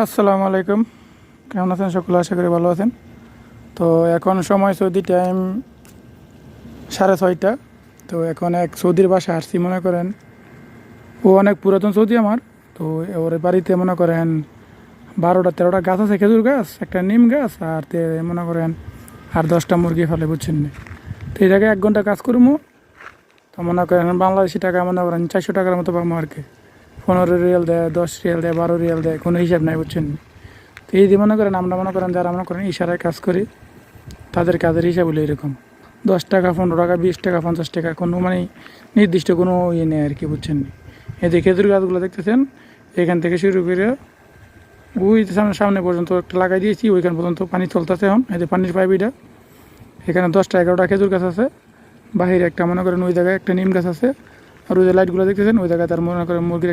আসসালামু আলাইকুম। কেমন আছেন সকলে? আশা করি ভালো আছেন। তো এখন সময় সৌদি টাইম 6:30। তো এখন এক সৌদির বাসায় আসছি, মনে করেন ও অনেক পুরাতন সৌদি আমার। তো ওর বাড়িতে মনে করেন 12-13টা গাছ আছে, খেজুর গাছ, একটা নিম গাছ, আর মনে করেন আর 10টা মুরগি ফেলে, বুঝছেন না? তো এই জায়গায় 1 ঘন্টা কাজ করবো। তো মনে করেন বাংলাদেশি টাকা মনে করেন 400 টাকার মতো পাবো আর কি। 15 রিয়াল দেয়, 10 রিয়াল দেয়, 12 রিয়াল দেয়, কোনো হিসাব নাই, বুঝছেন? তো এই যে মনে করেন আমরা মনে করেন যারা মনে করেন ইশারায় কাজ করি, তাদের কাজের হিসাব হলো এরকম: 10 টাকা, 15 টাকা, 20 টাকা, 50 টাকা, কোনো মানে নির্দিষ্ট কোনো ইয়ে নেই আর কি, বুঝছেন? এই যে খেজুর গাছগুলো দেখতেছেন, এখান থেকে শুরু করে ওই সামনে পর্যন্ত একটা লাগাই দিয়েছি, ওইখান পর্যন্ত পানি চলতেছে। এখন এই যে পানির পাইপ, এটা এখানে 10টা 11টা খেজুর গাছ আছে। বাহিরে একটা মনে করেন ওই জায়গায় একটা নিম গাছ আছে। আর ওই যে লাইটগুলো দেখতেছেন, ওই জায়গায় তার মনে করেন মুরগির